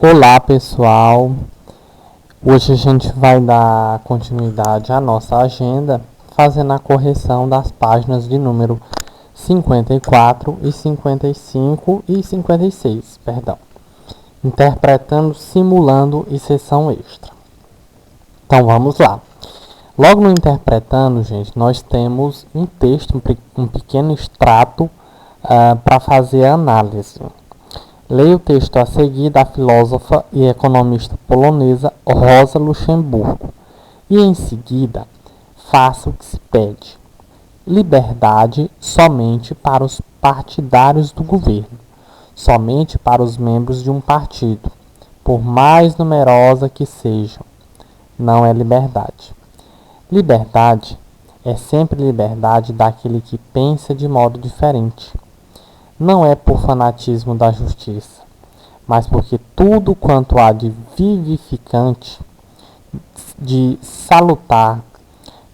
Olá pessoal, hoje a gente vai dar continuidade à nossa agenda, fazendo a correção das páginas de número 54 e 55 e 56, perdão. Interpretando, simulando e sessão extra. Então vamos lá. Logo no interpretando, gente, nós temos um texto, um pequeno extrato para fazer a análise. Leia o texto a seguir da filósofa e economista polonesa Rosa Luxemburgo e, em seguida, faça o que se pede. Liberdade somente para os partidários do governo, somente para os membros de um partido, por mais numerosa que sejam. Não é liberdade. Liberdade é sempre liberdade daquele que pensa de modo diferente. Não é por fanatismo da justiça, mas porque tudo quanto há de vivificante, de salutar,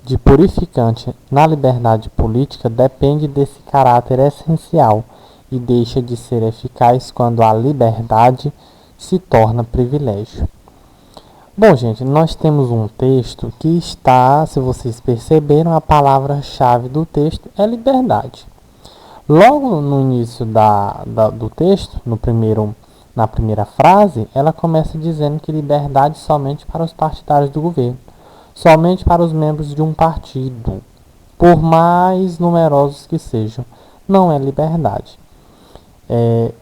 de purificante na liberdade política depende desse caráter essencial e deixa de ser eficaz quando a liberdade se torna privilégio. Bom, gente, nós temos um texto que está, se vocês perceberam, a palavra-chave do texto é liberdade. Logo no início do texto, na primeira frase, ela começa dizendo que liberdade somente para os partidários do governo, somente para os membros de um partido, por mais numerosos que sejam. Não é liberdade.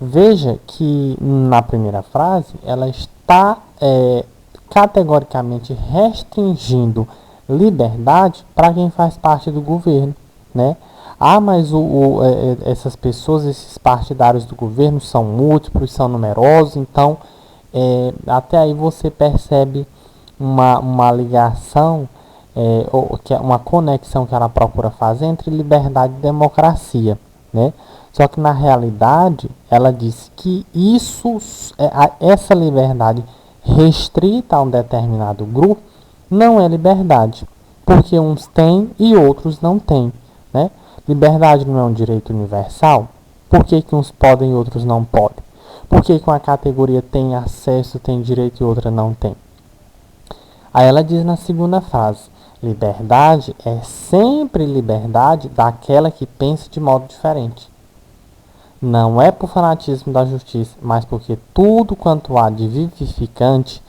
Veja que na primeira frase ela está categoricamente restringindo liberdade para quem faz parte do governo, né? Mas essas pessoas, esses partidários do governo são múltiplos, são numerosos, então até aí você percebe uma ligação, uma conexão que ela procura fazer entre liberdade e democracia, né? Só que na realidade ela diz que essa liberdade restrita a um determinado grupo não é liberdade, porque uns têm e outros não têm, né? Liberdade não é um direito universal? Por que uns podem e outros não podem? Por que uma categoria tem acesso, tem direito e outra não tem? Aí ela diz na segunda frase: liberdade é sempre liberdade daquela que pensa de modo diferente. Não é por fanatismo da justiça, mas porque tudo quanto há de vivificante,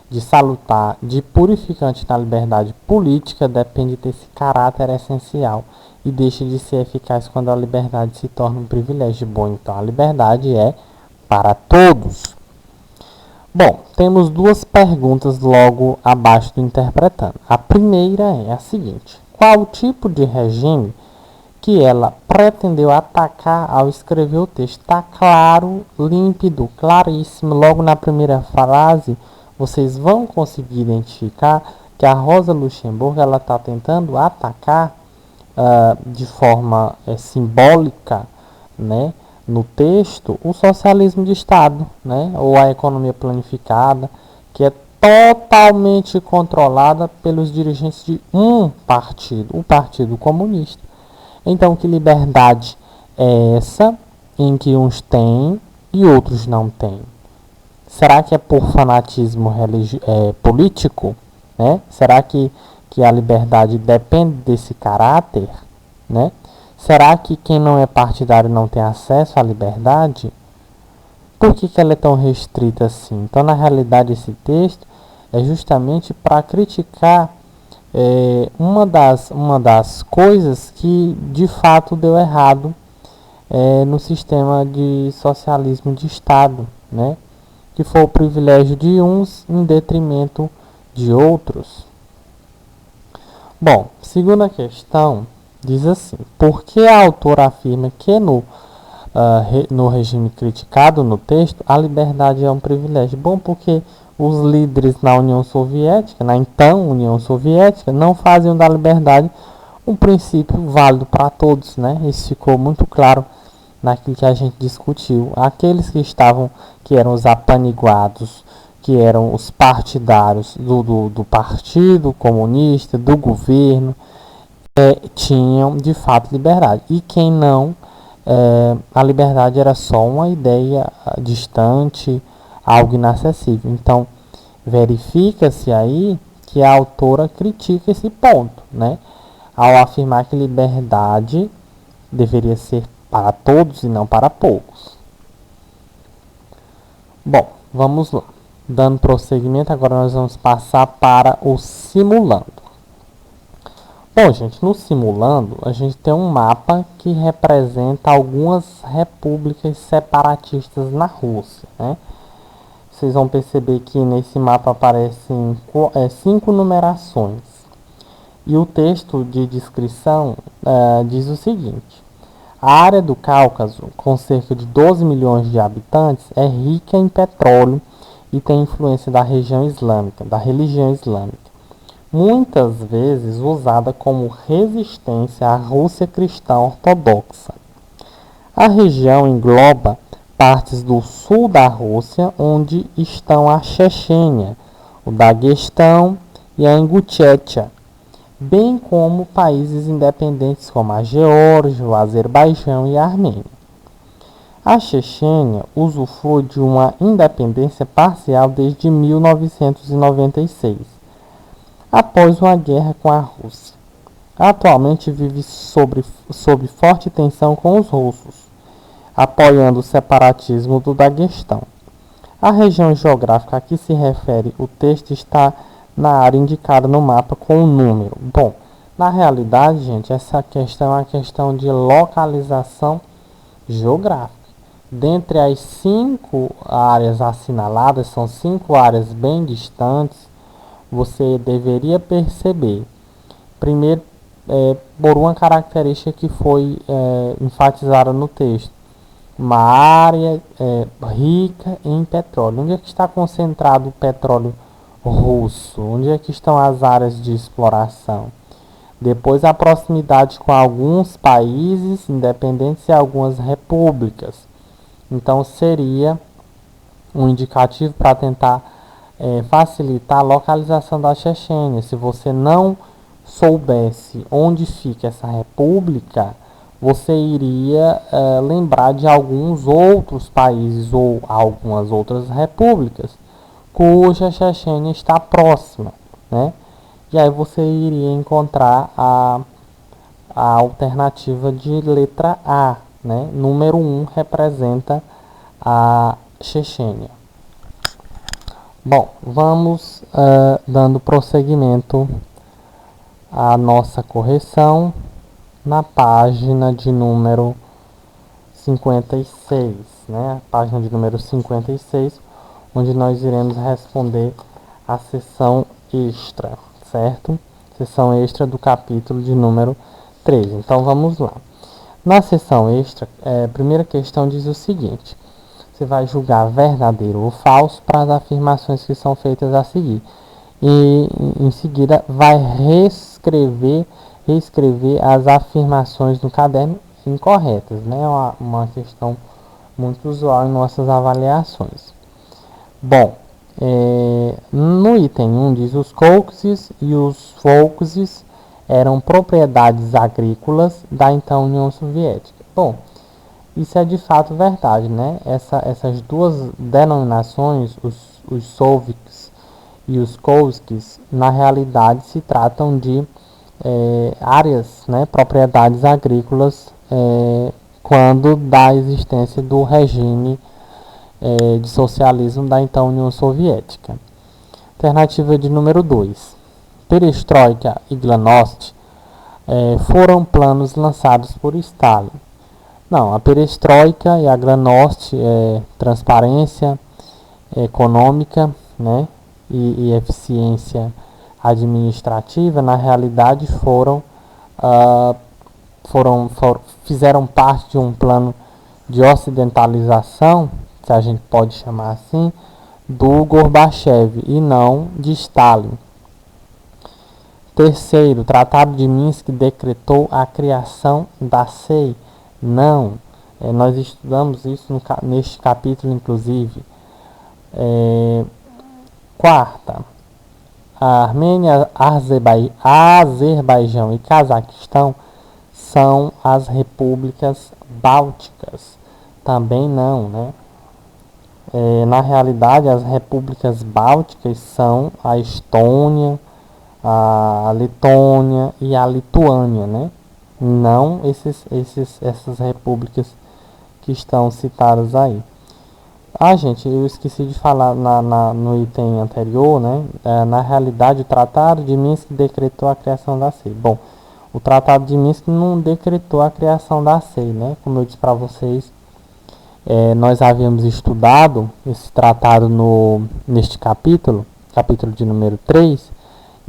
de salutar, de purificante na liberdade política depende desse caráter essencial e deixa de ser eficaz quando a liberdade se torna um privilégio. Bom, então a liberdade é para todos. Bom, temos duas perguntas logo abaixo do interpretando. A primeira é a seguinte: qual o tipo de regime que ela pretendeu atacar ao escrever o texto? Está claro, límpido, claríssimo. Logo na primeira frase, vocês vão conseguir identificar que a Rosa Luxemburgo ela está tentando atacar de forma simbólica, né, no texto, o socialismo de Estado, né, ou a economia planificada, que é totalmente controlada pelos dirigentes de um partido, o Partido Comunista. Então, que liberdade é essa em que uns têm e outros não têm? Será que é por fanatismo político? Né? Será que a liberdade depende desse caráter? Né? Será que quem não é partidário não tem acesso à liberdade? Por que ela é tão restrita assim? Então, na realidade, esse texto é justamente para criticar uma das coisas que de fato deu errado no sistema de socialismo de Estado, né? Que foi o privilégio de uns em detrimento de outros. Bom, segunda questão diz assim: por que a autora afirma que no regime criticado no texto a liberdade é um privilégio? Bom, porque os líderes na União Soviética, na então União Soviética, não faziam da liberdade um princípio válido para todos, né? Isso ficou muito claro naquilo que a gente discutiu. Aqueles que eram os apaniguados, que eram os partidários do Partido Comunista, do governo, tinham de fato liberdade. E quem não, a liberdade era só uma ideia distante, algo inacessível. Então, verifica-se aí que a autora critica esse ponto, né? Ao afirmar que liberdade deveria ser para todos e não para poucos. Bom, vamos lá. Dando prosseguimento, agora nós vamos passar para o simulando. Bom, gente, no simulando, a gente tem um mapa que representa algumas repúblicas separatistas na Rússia, né? Vocês vão perceber que nesse mapa aparecem 5 numerações. E o texto de descrição diz o seguinte: a área do Cáucaso, com cerca de 12 milhões de habitantes, é rica em petróleo e tem influência da religião islâmica, muitas vezes usada como resistência à Rússia cristã ortodoxa. A região engloba partes do sul da Rússia, onde estão a Chechênia, o Daguestão e a Ingushétia, bem como países independentes como a Geórgia, o Azerbaijão e a Armênia. A Chechênia usufrui de uma independência parcial desde 1996, após uma guerra com a Rússia. Atualmente vive sob forte tensão com os russos, apoiando o separatismo do Daguestão. A região geográfica a que se refere o texto está na área indicada no mapa com o número. Bom, na realidade, gente, essa questão é uma questão de localização geográfica. Dentre as 5 áreas assinaladas, são 5 áreas bem distantes, você deveria perceber, primeiro, por uma característica que foi enfatizada no texto, uma área rica em petróleo. Onde é que está concentrado o petróleo russo? Onde é que estão as áreas de exploração? Depois, a proximidade com alguns países independentes e algumas repúblicas. Então, seria um indicativo para tentar facilitar a localização da Chechênia. Se você não soubesse onde fica essa república, você iria lembrar de alguns outros países ou algumas outras repúblicas cuja Chechênia está próxima, né? E aí você iria encontrar a alternativa de letra A, né? Número 1 representa a Chechênia. Bom, vamos dando prosseguimento à nossa correção na página de número 56, né? Página de número 56, onde nós iremos responder a sessão extra, certo? Sessão extra do capítulo de número 13. Então vamos lá. Na sessão extra, a primeira questão diz o seguinte: você vai julgar verdadeiro ou falso para as afirmações que são feitas a seguir. E em seguida vai reescrever as afirmações no caderno incorretas, né? Uma questão muito usual em nossas avaliações. Bom, no item 1 diz: os Caucasus e os Volkhs eram propriedades agrícolas da então União Soviética. Bom, isso é de fato verdade, né? Essas duas denominações, os Soviets e os Kolskis, na realidade se tratam de áreas, né, propriedades agrícolas, quando da existência do regime de socialismo da então União Soviética. Alternativa de número 2. Perestroika e Glasnost foram planos lançados por Stalin. Não, a perestroika e a Glasnost, transparência econômica, né, e eficiência administrativa, na realidade fizeram parte de um plano de ocidentalização, se a gente pode chamar assim, do Gorbachev e não de Stalin. Terceiro, o Tratado de Minsk decretou a criação da SEI. Não, nós estudamos isso neste capítulo, inclusive. Quarta, a Armênia, Azerbaijão e Cazaquistão são as repúblicas bálticas. Também não, né? Na realidade, as repúblicas bálticas são a Estônia, a Letônia e a Lituânia, né? Não essas repúblicas que estão citadas aí. Gente, eu esqueci de falar no item anterior, né? Na realidade, o Tratado de Minsk decretou a criação da SEI. Bom, o Tratado de Minsk não decretou a criação da SEI, né? Como eu disse para vocês, nós havíamos estudado esse tratado neste capítulo de número 3,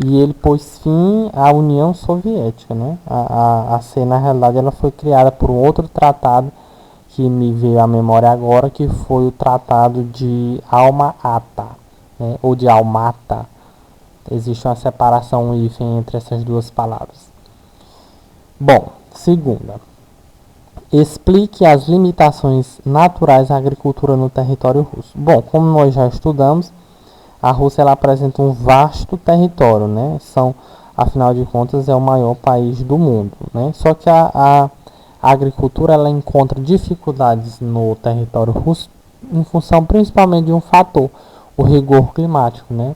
e ele pôs fim à União Soviética, né? A SEI, na realidade, ela foi criada por um outro tratado que me veio à memória agora, que foi o Tratado de Alma-Ata, né? Ou de Almata. Existe uma separação, um hífen entre essas duas palavras. Bom, segunda. Explique as limitações naturais da agricultura no território russo. Bom, como nós já estudamos, a Rússia ela apresenta um vasto território, né? Afinal de contas, é o maior país do mundo, né? Só que a agricultura ela encontra dificuldades no território russo em função principalmente de um fator, o rigor climático, né?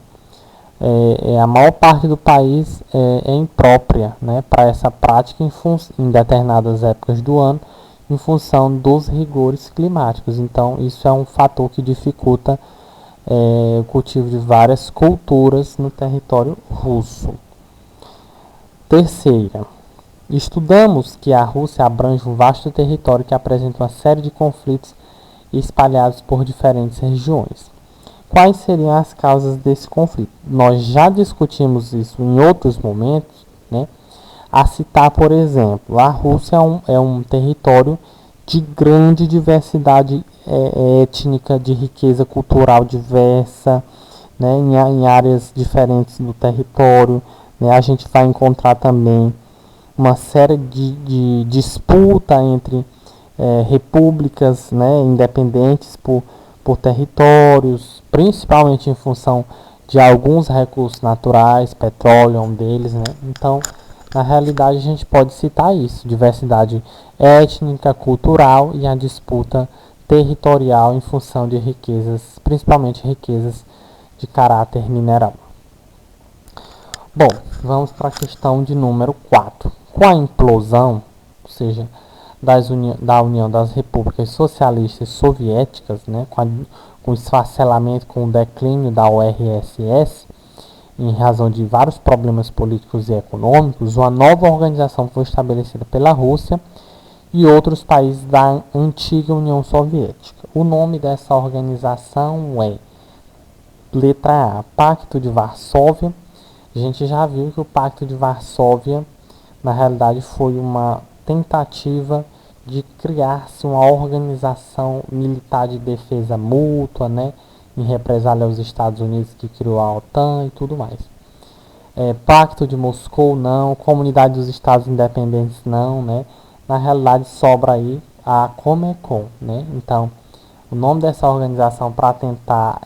A maior parte do país é imprópria, né, para essa prática em determinadas épocas do ano, em função dos rigores climáticos. Então, isso é um fator que dificulta o cultivo de várias culturas no território russo. Terceira, estudamos que a Rússia abrange um vasto território que apresenta uma série de conflitos espalhados por diferentes regiões. Quais seriam as causas desse conflito? Nós já discutimos isso em outros momentos, né? A citar, por exemplo, a Rússia é um território de grande diversidade étnica, de riqueza cultural diversa, né? Em áreas diferentes do território, né? A gente vai encontrar também uma série de disputa entre repúblicas, né, independentes por territórios, principalmente em função de alguns recursos naturais, petróleo é um deles, né? Então, na realidade, a gente pode citar isso: diversidade étnica, cultural e a disputa territorial em função de riquezas, principalmente riquezas de caráter mineral. Bom, vamos para a questão de número 4. Com a implosão, ou seja, da União das Repúblicas Socialistas Soviéticas, né, com o esfacelamento, com o declínio da URSS, em razão de vários problemas políticos e econômicos, uma nova organização foi estabelecida pela Rússia e outros países da antiga União Soviética. O nome dessa organização é, letra A, Pacto de Varsóvia. A gente já viu que o Pacto de Varsóvia, na realidade, foi uma tentativa de criar-se uma organização militar de defesa mútua, né, em represália aos Estados Unidos, que criou a OTAN e tudo mais. Pacto de Moscou, não. Comunidade dos Estados Independentes, não, né. Na realidade, sobra aí a Comecon, né. Então, o nome dessa organização para tentar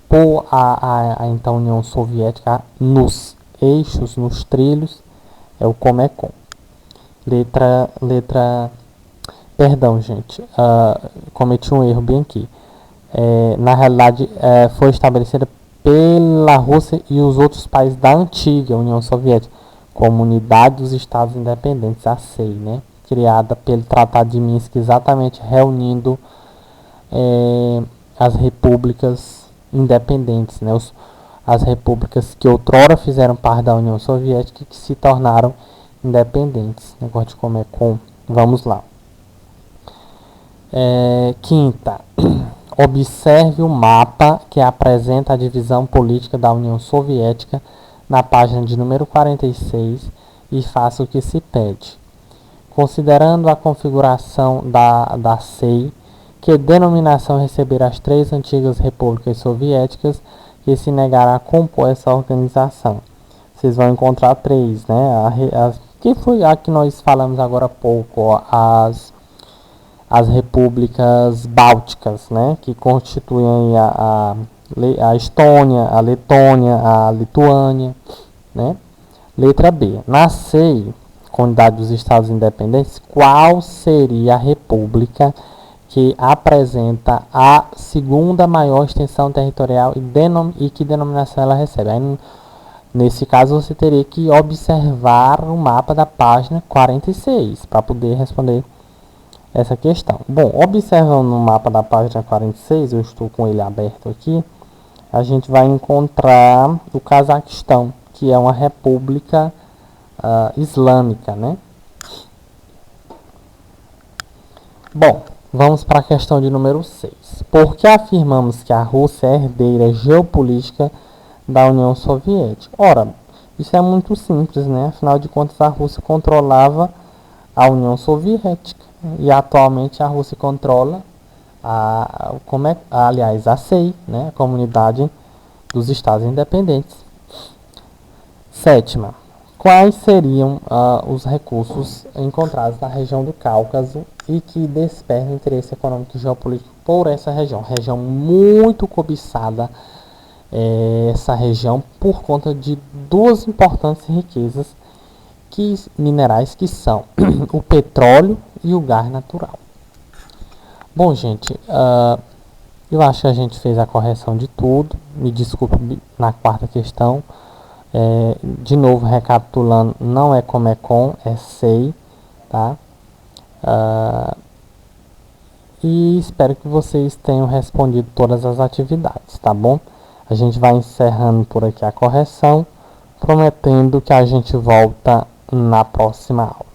pôr então União Soviética nos eixos, nos trilhos, é o Comecon. Perdão, gente, cometi um erro bem aqui. Na realidade, foi estabelecida pela Rússia e os outros países da antiga União Soviética, Comunidade dos Estados Independentes, a SEI, né? Criada pelo Tratado de Minsk, exatamente reunindo as repúblicas independentes, né? As repúblicas que outrora fizeram parte da União Soviética e que se tornaram independentes. Negócio de Comecon. Vamos lá. Quinta. Observe o mapa que apresenta a divisão política da União Soviética na página de número 46 e faça o que se pede. Considerando a configuração da SEI, que denominação receberam as três antigas repúblicas soviéticas que se negaram a compor essa organização? Vocês vão encontrar três, né? Que foi a que nós falamos agora há pouco, as repúblicas bálticas, né? Que constituem a Estônia, a Letônia, a Lituânia, né? Letra B. Na SEI, Comunidade dos Estados Independentes, qual seria a república que apresenta a segunda maior extensão territorial e que denominação ela recebe. Aí, nesse caso, você teria que observar o mapa da página 46 para poder responder essa questão. Bom, observando o mapa da página 46, eu estou com ele aberto aqui, a gente vai encontrar o Cazaquistão, que é uma república islâmica, né? Bom, vamos para a questão de número 6. Por que afirmamos que a Rússia é herdeira geopolítica da União Soviética? Ora, isso é muito simples, né? Afinal de contas, a Rússia controlava a União Soviética e atualmente a Rússia controla a CEI, né? A Comunidade dos Estados Independentes. Sétima, quais seriam os recursos encontrados na região do Cáucaso e que despertam interesse econômico e geopolítico por essa região? Região muito cobiçada, essa região, por conta de duas importantes riquezas minerais que são o petróleo e o gás natural. Bom, gente, eu acho que a gente fez a correção de tudo. Me desculpe na quarta questão. De novo, recapitulando, não é Comecon, é SEI, tá? E espero que vocês tenham respondido todas as atividades, tá bom? A gente vai encerrando por aqui a correção, prometendo que a gente volta na próxima aula.